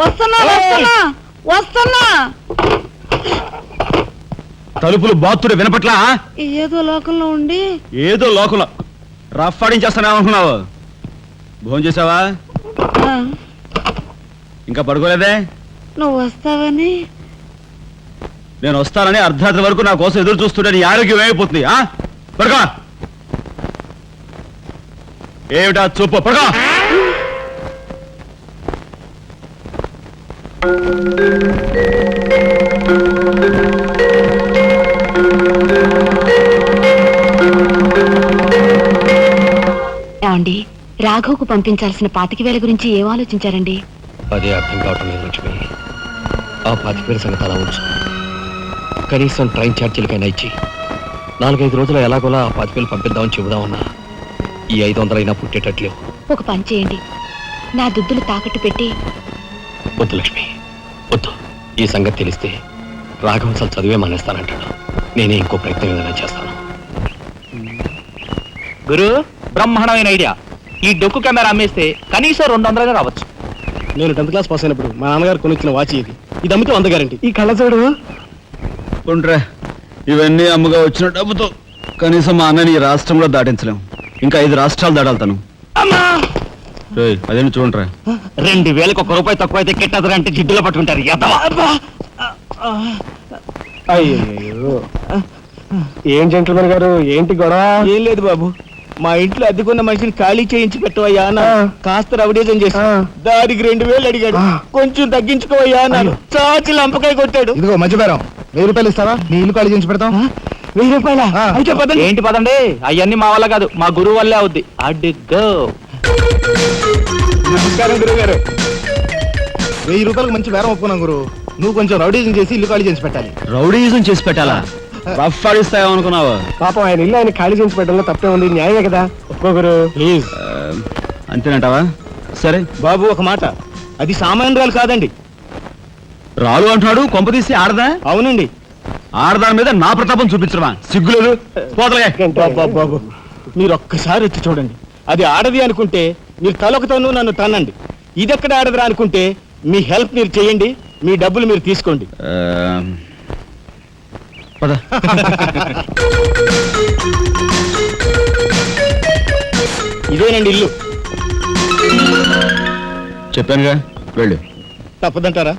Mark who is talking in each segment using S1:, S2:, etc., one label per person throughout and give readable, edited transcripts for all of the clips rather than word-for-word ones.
S1: వస్తున్నా.
S2: తలుపులు బాత్తుడు వినపట్లా?
S1: ఏదో లోకంలో ఉండి
S2: ఏదో లోకంలో రఫ్ఫాడించేస్తానేమనుకున్నావు? భోజనం చేసావా? ఇంకా పడుకోలేదే?
S1: నువ్వు వస్తావని.
S2: నేను వస్తానని అర్ధరాత్రి వరకు నా కోసం ఎదురు చూస్తుంటే నీ ఆరోగ్యం ఏమైపోతుంది? పడుకో. ఏమిటా చూపు? పడుకో.
S1: ఏమండి, రాఘవ్కు పంపించాల్సిన 25,000 గురించి ఏం ఆలోచించారండి?
S3: అదే అర్థం కావటం లేదు లక్ష్మి. ఆ 25,000 సంగతి అలా ఉంచు. కనీసం ట్రైన్ ఛార్జీలకైనా ఇచ్చి 4-5 రోజులు ఎలాగోలా ఆ 25,000 పంపిద్దామని చెబుదామన్నా ఈ 500 అయినా పుట్టేటట్లేవు.
S1: ఒక పని చేయండి, నా దుద్దులు తాకట్టు పెట్టి.
S3: వద్దు లక్ష్మి, వద్దు. ఈ సంగతి తెలిస్తే రాఘవం అసలు చదివే మానేస్తానంటాడు. నేనే ఇంకో ప్రయత్నం ఏదైనా చేస్తాను.
S4: గురు, బ్రహ్మాండమైన ఐడియా. ఈ డొక్కు కెమెరా అమ్మేస్తే కనీసం 200 రావచ్చు.
S3: నేను 10th క్లాస్ పాస్ అయినప్పుడు మా నాన్నగారు కొనిచ్చిన వాచ్ ఇది అమ్మితే 100 గ్యారెంటీ. ఈ కళ్ళజోడు
S2: ఉండ్రా, ఇవన్నీ అమ్మగా వచ్చిన డబ్బుతో కనీసం మా అన్నని ఈ రాష్ట్రంలో దాటించలేం. ఇంకా 5 రాష్ట్రాలు దాడాలతాను. అదేంటి చూడండిరా.
S4: 2,000కి 1 రూపాయి తక్కువ అయితే కెట్టదురా అంటే జిడ్డులో పట్టుకుంటారు.
S3: అయ్యో, ఏం జెంట్లమన్ గారు, ఏంటి గొడవ?
S4: ఏం లేదు బాబు, మా ఇంట్లో అద్దెకున్న మనిషిని ఖాళీ చేయించి పెట్టవయ్యా అన్న. కాస్త రౌడీజం చేసి దానికి 2,000 అడిగాడు. కొంచెం తగ్గించుకోవయ్యా అన్నాను. చాచి లంపకాయ కొట్టాడు.
S3: ఇదిగో మధ్యపేరం, 1,000 రూపాయలు ఇస్తావా? నీ ఇల్లు ఖాళీ చేయించి పెడతాం.
S4: 1,000 రూపాయల? అయితే పదండి. ఏంటి పదండి, అవన్నీ మా వల్ల కాదు, మా గురువు వల్లే అవుద్ది. అడ్డుగో.
S3: నమస్కారం గురువు గారు. 1,000 రూపాయలకు మంచి బేరం ఒప్పుకున్నాం గురు. నువ్వు కొంచెం రౌడీజం చేసి ఇల్లు ఖాళీ చేసి పెట్టాలి.
S2: రౌడీజం చేసి పెట్టాలా? రఫ్ఫాడిస్తాయేమనుకున్నావా?
S3: పాపం ఆయన ఇల్లు ఆయన ఖాళీ చేసి పెట్టడంలో తప్పే ఉంది. న్యాయమే కదా, ఒప్పుకోగురు ప్లీజ్.
S2: అంతేనంటావా? సరే
S4: బాబు, ఒక మాట, అది సామాన్యురాలు కాదండి.
S2: రాలు అంటున్నాడు. కొంపదీసి ఆడదా?
S4: అవునండి.
S2: ఆడదాని మీద నా ప్రతాపం చూపించడమా? సిగ్గులేదు.
S4: బాబు, మీరు ఒక్కసారి వచ్చి చూడండి. అది ఆడది అనుకుంటే మీరు తలొకతోనూ నన్ను తన్నండి. ఇదెక్కడ ఆడదురా అనుకుంటే మీ హెల్ప్ మీరు చేయండి, మీ డబ్బులు మీరు తీసుకోండి.
S2: పద.
S4: ఇదేనండి ఇల్లు.
S2: చెప్పానుగా, వెళ్ళు.
S4: తప్పదంటారా?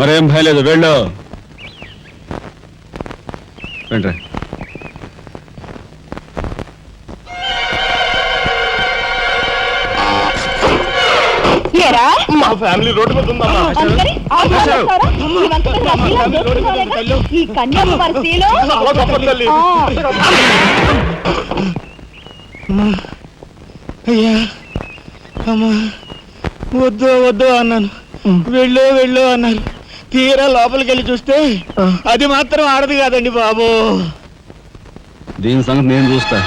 S2: మరేం భయం లేదు, వెళ్ళు. వెంట్రా.
S4: మా ఫ్యామిలీ రోడ్డు మీద ఉందమ్మా.
S1: ఈ కన్యాకుమారిలో
S4: అయ్యా, అమ్మా, వద్దు అన్నాను. వెళ్ళు అన్నారు. తీరా లోపలికి వెళ్ళి చూస్తే అది మాత్రం ఆడదు కాదండి బాబు.
S2: దీని సంగతి నేను చూస్తా.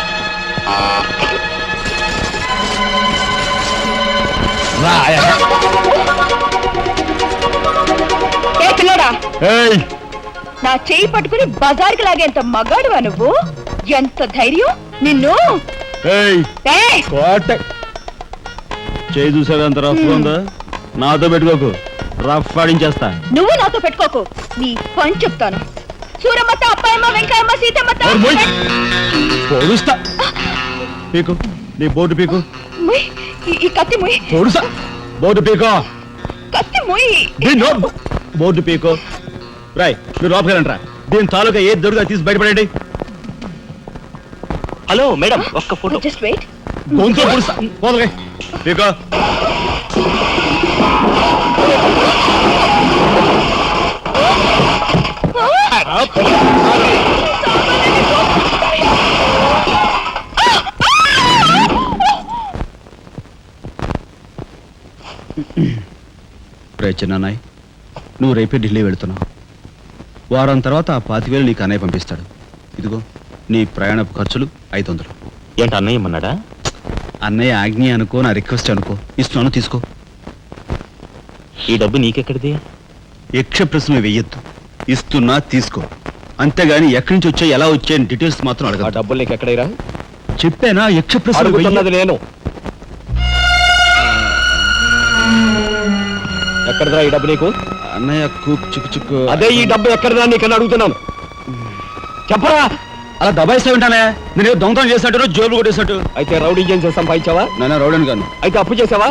S1: నా చెయ్యి పట్టుకుని బజార్కి లాగేంత మగాడువా నువ్వు? ఎంత ధైర్యం నిన్ను!
S2: చేయి చూసావు ఎంత రఫ్ ఉందో? నాతో పెట్టుకోకు, రఫ్ ఆడించేస్తా.
S1: నువ్వు నాతో పెట్టుకోకు, నీ పని చెప్తాను. సూరమ్మత, అప్పాయమ్మ, వెంకాయమ్మ, సీతమ్మత
S2: పొడుస్తా. పీకు, నీ బోర్డు పీకు.
S1: ఈ కత్తి ముయ్.
S2: పొడుస్తా. బోర్డు పీకో.
S1: కత్తి ముయ్.
S2: బోర్డు పీకో. రాయ్, మీరు లోపలిరంట్రా. దీని తాలూకా ఏది దొరుకుతా తీసి బయటపడండి.
S4: హలో మేడం, ఒక్క ఫోటో.
S1: Just wait.
S2: గొంతు పొడుస్తా. పోదలే పీకో. చిన్నాయ్, నువ్వు రేపే ఢిల్లీ వెళుతున్నావు. వారం తర్వాత ఆ 25,000 నీకు అన్నయ్య పంపిస్తాడు. ఇదిగో నీ ప్రయాణపు ఖర్చులు 500.
S4: ఏంటి అన్నయ్య ఏమన్నాడా?
S2: అన్నయ్య ఆజ్ఞ అనుకో, నా రిక్వెస్ట్ అనుకో. ఇస్తున్నాను, తీసుకో.
S4: ఈ డబ్బు నీకెక్కడిది?
S2: యక్ష ప్రశ్న వెయ్యొద్దు. ఇస్తున్నా, తీసుకో. అంతేగాని ఎక్కడి నుంచి వచ్చాయి, ఎలా వచ్చాయని డీటెయిల్స్ మాత్రం అడగ.
S4: ఆ డబ్బులు నీకు ఎక్కడైరా?
S2: చెప్పానా? యక్ష ప్రశ్న
S4: నేను
S3: ఎక్కడదా ఈ డబ్బు నీకు?
S2: అన్నయ్య కుక్ చిక్కు చిక్కు.
S3: అదే ఈ డబ్బు ఎక్కడదా నీకన్నా అడుగుతున్నాను, చెప్పరా.
S2: అలా దబాయిస్తా ఉంటానే, నేను ఏదో దొంగతనం చేసినట్టు జోబులు కొట్టేసినట్టు.
S3: అయితే రౌడీ చేసి సంపాదించావా?
S2: నాన్న రౌడన్ గాను.
S3: అయితే అప్పు చేసావా?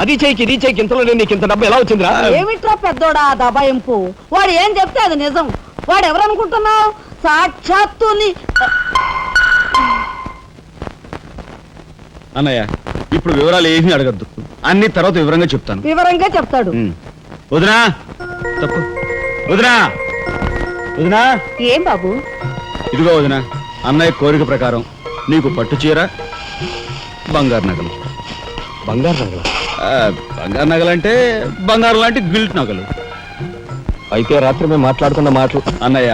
S3: అది చేయికి ఇది చేయికి ఇంతలో నీకు ఇంత డబ్బు ఎలా వచ్చిందిరా?
S5: ఏమిట్రా పెద్దోడా దబాయింపు? వాడు ఏం చెప్తే అది నిజం. వాడు ఎవరనుకుంటున్నావు? సాక్షాత్తు
S2: అన్నయ్య ఇప్పుడు వివరాలు ఏమీ అడగద్దు, అన్ని తర్వాత వివరంగా చెప్తాను.
S5: వివరంగా చెప్తాడు.
S2: వదినా తప్పు. వదినా వదినా.
S1: ఏం బాబు?
S2: ఇదిగో వదినా, అన్నయ్య కోరిక ప్రకారం నీకు పట్టు చీర, బంగారు నగలు.
S3: బంగారు నగల?
S2: బంగారు నగలంటే బంగారు లాంటి గిల్ట్ నగలు.
S3: అయితే రాత్రి మేము మాట్లాడుకున్న మాటలు.
S2: అన్నయ్య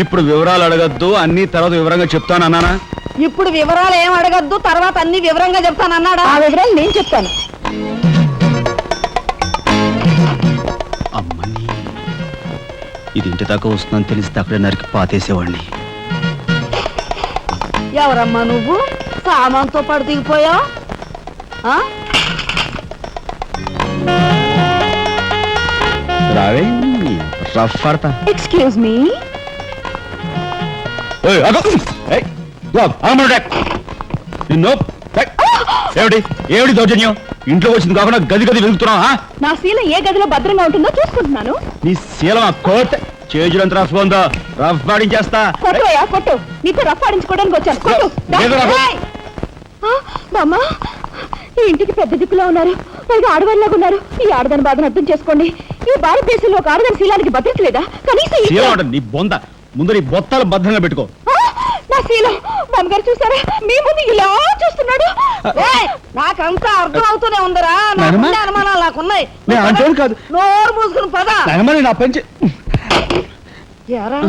S2: ఇప్పుడు వివరాలు అడగద్దు, అన్ని తర్వాత వివరంగా చెప్తాను అన్నానా?
S5: ఇప్పుడు వివరాలు ఏం అడగద్దు, తర్వాత అన్ని వివరంగా చెప్తానన్నాడా?
S1: ఆ వివరాలు నేను చెప్తాను.
S2: అమ్మని ఇది ఇంటి దాకా వస్తుందని తెలిస్తే అక్కడే నరికి పాతేసేవాడిని.
S5: ఎవరమ్మా నువ్వు? సామాన్తో పాటు దిగిపోయావు.
S2: రావే రఫ్ పడతా.
S1: Excuse me.
S2: నిన్ను ఏమిటి ఏమిటి దౌర్జన్యం? ఇంట్లో వచ్చింది కాకుండా గది గది వెలుగుతున్నావా?
S1: నా శీల ఏ గదిలో భద్రంగా ఉంటుందో చూసుకుంటున్నాను.
S2: నీ శీలం ఆ కోట్ చేజులంత రఫ్ ఉందో, రఫ్ పాడించేస్తా.
S1: కొట్టుయా కొట్టు, నీతో రఫ్ ఆడించుకోవడానికి వచ్చాను. కొట్టు.
S2: ఏదో రఫ్.
S1: బామ్మ, ఈ ఇంటికి పెద్ద దిక్కులో ఉన్నారు, పైగా ఆడవాళ్ళలాగా ఉన్నారు. ఈ ఆడదాని బాధను అర్థం చేసుకోండి. ఈ భారతదేశంలో ఒక ఆడదాని శీలానికి భద్రతలేదా? కనీసం
S2: శీలం అంటే నీ బొంద, ముందు నీ బొత్తాలు భద్రంగా పెట్టుకో.
S1: నా శీలం బామ్మగారు చూసారా, మీ ముందు ఇలా చూస్తున్నాడు.
S5: నాకంతా అర్థం అవుతూనే ఉందరా.
S2: నాయనమ్మ?
S5: అనుమానాలు నాకున్నాయి.
S2: నేను అంటేను కాదు.
S5: నోరు మూసుకుని పద.
S2: నాయనమ్మ, నా పెంచి
S5: ఎరా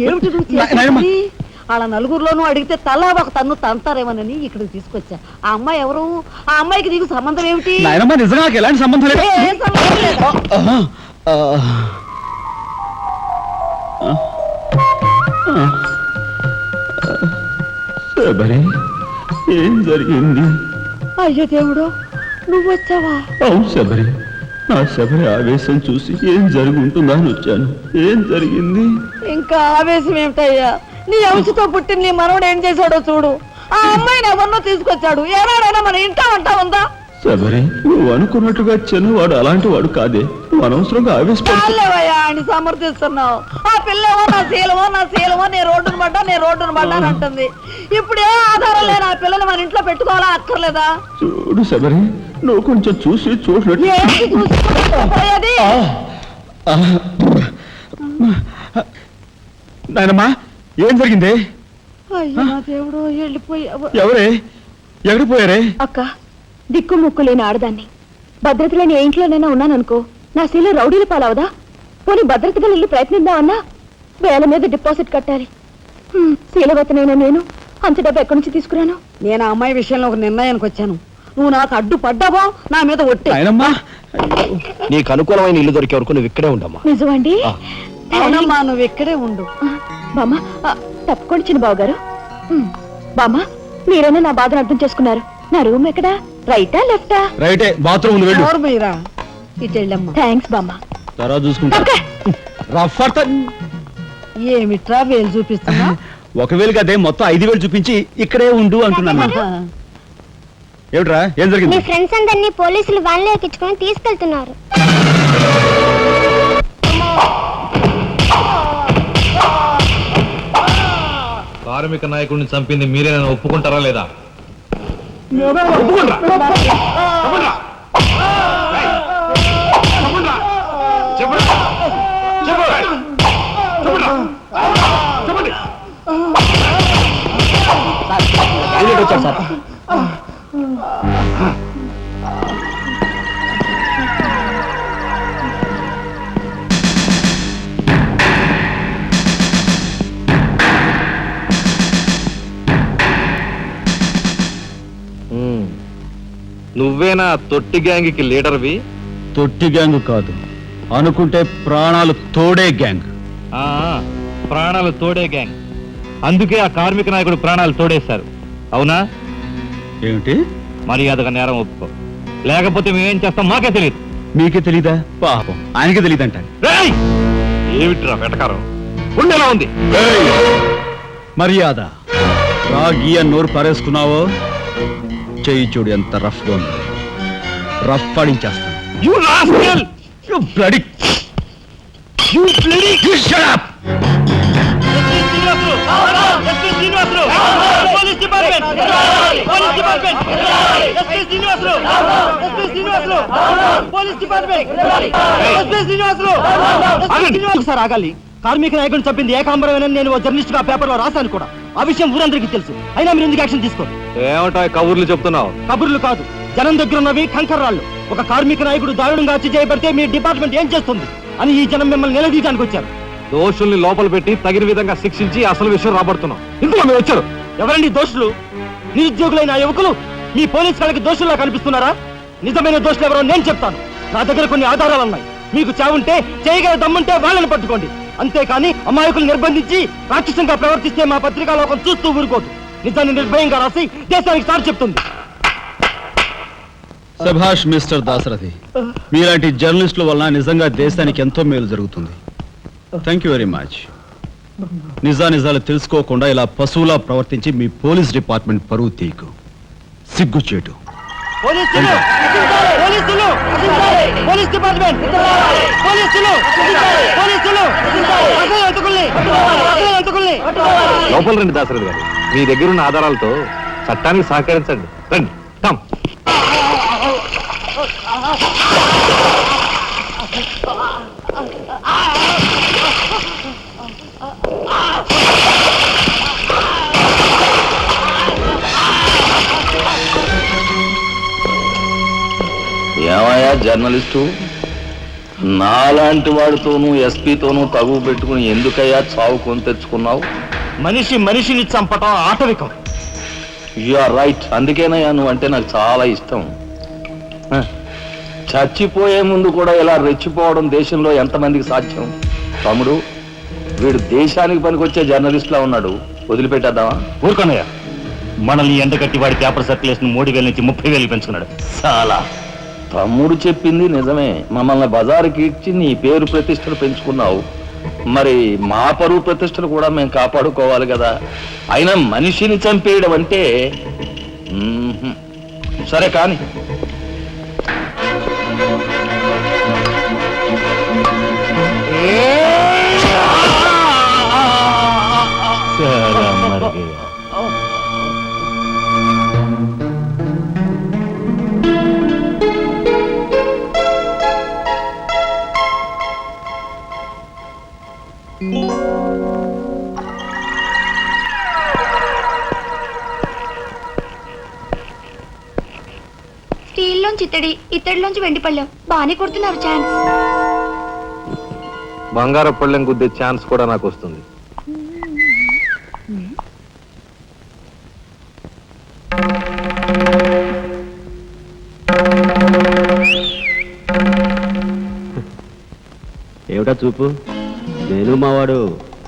S5: ఏమిటి నువ్వు
S2: నాయనమ్మ.
S5: చేసేది? వాళ్ళ నలుగురిలోనూ అడిగితే తలా ఒక తన్ను తంతారేమోనని ఇక్కడికి తీసుకొచ్చా. ఆ అమ్మాయి ఎవరు? ఆ అమ్మాయికి నీకు సంబంధం ఏమిటి?
S2: నాయనమ్మ నిజంగా నాకు ఎలాంటి సంబంధం లేదు.
S5: ఏ సంబంధం లేదు.
S2: శబరి, ఏం జరిగింది?
S5: అయ్యో దేవుడు, నువ్వు వచ్చావా?
S2: అవును శబరి, నా శబరి ఆవేశం చూసి ఏం జరిగి ఉంటుందా అని వచ్చాను. ఏం జరిగింది?
S5: ఇంకా ఆవేశం ఏమిటయ్యా? నీ అంశతో పుట్టిన నీ మనవడు ఏం చేశాడో చూడు. ఆ అమ్మాయిని ఎవరినో తీసుకొచ్చాడు. ఏనాడైనా మన ఇంటా అంటా ఉందా?
S2: శబరి, నువ్వు అనుకున్నట్టుగా చిన్నవాడు అలాంటి వాడు కాదే. నువ్వు అనవసరంగా ఆవేశపడు.
S5: చాలేవయ్యా అని సమర్థిస్తున్నావు. ఆ పిల్లవో నా శీలమో నేను రోడ్డును పడ్డా అని అంటుంది. ఇప్పుడు ఏ ఆధారం లేని ఆ పిల్లని మన ఇంట్లో పెట్టుకోవాలా అక్కర్లేదా?
S2: చూడు శబరి, నువ్వు కొంచెం చూసి చూసినట్టు.
S5: ఏంటి చూసుకోపోయేది?
S2: నాయనమ్మా, ఏం జరిగింది?
S5: అయ్యో నా దేవుడు, వెళ్ళిపోయావు.
S2: ఎవరే ఎక్కడికి పోయారే?
S1: అక్క, దిక్కు ముక్కు లేని ఆడదాన్ని, భద్రత లేని ఏ ఇంట్లోనైనా ఉన్నాననుకో, నా శీల రౌడీల పాలవదా? పోనీ భద్రతగా వెళ్ళి ప్రయత్నిద్దామన్నా వేల మీద డిపాజిట్ కట్టాలి. శీలవతనైనా నేను అంత డబ్బు ఎక్కడి నుంచి తీసుకురాను?
S5: నేను ఆ అమ్మాయి విషయంలో ఒక నిర్ణయానికి వచ్చాను. నువ్వు నాకు అడ్డు పడ్డావో నా మీద ఒట్టే.
S2: నాయనమ్మా,
S3: నీకు అనుకూలమైన ఇల్లు దొరికే వరకు నువ్వు ఇక్కడే ఉండమ్మా.
S1: నిజమండి?
S5: అవునమ్మా, నువ్వు ఇక్కడే ఉండు.
S1: బామ్మ, తప్పుకోండి చిన్న బాబు గారు. బామ్మ, మీరైనా నా బాధను అర్థం చేసుకున్నారు. నా రూమ్ ఎక్కడా? రైటా లెఫ్టా?
S2: రైటే, బాత్రూమ్ ఉంది, వెళ్ళు.
S5: ఎవరు మీరా? ఇటు వెళ్ళమ్మా.
S1: థ్యాంక్స్ బామ్మ.
S2: తర్వాత చూసుకుంటా. రఫ్ అడతా.
S5: ఏమిట్రా వేలు చూపిస్తున్నా?
S2: ఒకవేళ అదే మొత్తం 5,000 చూపించి ఇక్కడే ఉండు అంటున్నాను. ఏమిట్రా, ఏం
S6: మీ
S2: జరిగింది?
S6: ఫ్రెండ్స్ అందరినీ పోలీసులు వ్యాన్లో ఎక్కించుకొని తీసుకెళ్తున్నారు.
S7: కార్మిక నాయకుడిని చంపింది మీరే, నన్ను ఒప్పుకుంటారా లేదా?
S3: వచ్చాడు సార్.
S7: నువ్వేనా తొట్టి గ్యాంగ్కి లీడర్వి?
S2: తొట్టి గ్యాంగ్ కాదు, అనుకుంటే ప్రాణాలు తోడే గ్యాంగ్.
S7: ఆ, ప్రాణాలు తోడే గ్యాంగ్. అందుకే ఆ కార్మిక నాయకుడు ప్రాణాలు తోడేశారు. అవునా?
S2: ఏమిటి?
S7: మర్యాదగా నేరం ఒప్పుకో. లేకపోతే మేమేం చేస్తాం మాకే తెలియదు.
S2: మీకే తెలీదా? పాపం ఆయనకే తెలియదంట.
S7: రేయ్! ఏమిట్రా వెటకారం? ఉండేలా ఉంది.
S2: మర్యాద రాగి అని నోరు పారేసుకున్నావో చెయ్యి చూడు ఎంత రఫ్గా ఉంది. రఫ్ ఆడించేస్తాను.
S7: You rascal!
S2: You bloody... You bloody... You shut up!
S4: Sir ఆగాలి. కార్మిక నాయకుడిని చెప్పింది ఏకాంబరమేనని నేను జర్నలిస్ట్ గా పేపర్ లో రాశాను కూడా. ఆ విషయం ఊరందరికీ తెలుసు. అయినా మీరు ఎందుకు యాక్షన్ తీసుకోండి?
S7: ఏమంటా కబుర్లు చెప్తున్నావు?
S4: కబుర్లు కాదు, జనం దగ్గర ఉన్నవి కంకర్రాళ్ళు. ఒక కార్మిక నాయకుడు దారుణంగా హత్య చేయబడితే మీ డిపార్ట్మెంట్ ఏం చేస్తుంది అని ఈ జనం మిమ్మల్ని నిలదీయడానికి వచ్చారు.
S7: దోషుల్ని లోపల పెట్టి తగిన విధంగా శిక్షించి అసలు విషయం రాబడుతున్నాం. ఇందులో మీరు వచ్చారు.
S4: ఎవరండి దోషులు? నిరుద్యోగులైన ఆ యువకులు మీ పోలీస్ వాళ్ళకి దోషుల్లా కనిపిస్తున్నారా? నిజమైన దోషులు ఎవరో నేను చెప్తాను. నా దగ్గర కొన్ని ఆధారాలు ఉన్నాయి. మీకు చావుంటే చేయగల దమ్ముంటే వాళ్ళని పట్టుకోండి. అంతేకాని అమాయకులు నిర్బంధించి రాక్షసంగా ప్రవర్తిస్తే మా పత్రికా లోకం చూస్తూ ఊరుకోదు. నిజాన్ని నిర్భయంగా రాసి దేశానికి సార్ చెప్తుంది.
S2: సభాష్ మిస్టర్ దాసరథి, మీలాంటి జర్నలిస్టుల వలన నిజంగా దేశానికి ఎంతో మేలు జరుగుతుంది. Thank you very much. నిజాలు తెలుసుకోకుండా ఇలా పశువులా ప్రవర్తించి మీ పోలీస్ డిపార్ట్మెంట్ పరువు తీయకు. సిగ్గుచేటు.
S4: పోలీసులు! పోలీసులు! Police department! పోలీసులు! పోలీసులు! అసలు ఎంతకుల్ని! అసలు ఎంతకుల్ని!
S7: లోపల రండి దాసరథి గారు. మీ దగ్గర ఉన్న ఆధారాలతో చట్టానికి సహకరించండి. రండి. కమ్.
S8: ఏమయ్యా జర్నలిస్టు, నాలాంటి వాడితోనూ ఎస్పీతోనూ తగువ పెట్టుకుని ఎందుకయ్యా చావు కొని తెచ్చుకున్నావు?
S4: మనిషిని చంపటం ఆటవికం.
S8: You are right. అందుకేనయ్యా నువ్వు అంటే నాకు చాలా ఇష్టం. చచ్చిపోయే ముందు కూడా ఇలా రెచ్చిపోవడం దేశంలో ఎంతమందికి సాధ్యం? తమ్ముడు, వీడు దేశానికి పనికొచ్చే జర్నలిస్ట్లా ఉన్నాడు. వదిలిపెట్టేద్దామా?
S4: ఊరుకోనయ్యా, మనల్ని ఎండగట్టి వాడి పేపర్ సర్క్యులేషన్ 3,000 నుంచి 30,000 పెంచుకున్నాడు.
S8: చాలా. తమ్ముడు చెప్పింది నిజమే. మమ్మల్ని బజారుకి ఇచ్చి నీ పేరు ప్రతిష్టలు పెంచుకున్నావు. మరి మా పరువు ప్రతిష్టలు కూడా మేము కాపాడుకోవాలి కదా. అయినా మనిషిని చంపేయడం అంటే సరే కానీ
S6: స్టీల్లోంచి ఇత్తడిలోంచి వెండి పళ్ళెం బాగానే కొడుతున్నారు ఛాన్స్.
S7: బంగారు పళ్ళెం గుద్దే ఛాన్స్ కూడా నాకు వస్తుంది.
S9: ఏమిటా చూపు? నేను మావాడు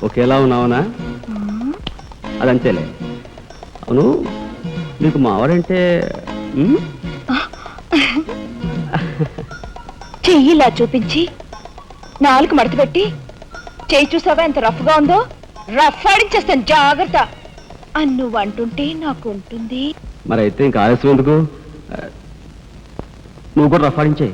S9: ఒకేలా ఉన్నావునా? అదంతేలే. అవును, నీకు మావాడంటే
S1: చెయ్యిలా చూపించి నాలుగు మడత పెట్టి చెయ్యి చూసావా ఎంత రఫ్ గా ఉందో? రఫ్ ఆడించేస్తాను, జాగ్రత్త అని నువ్వు అంటుంటే నాకు ఉంటుంది.
S9: మరి అయితే ఇంకా ఆలస్యం ఎందుకు? నువ్వు కూడా రఫ్ ఆడించేయి.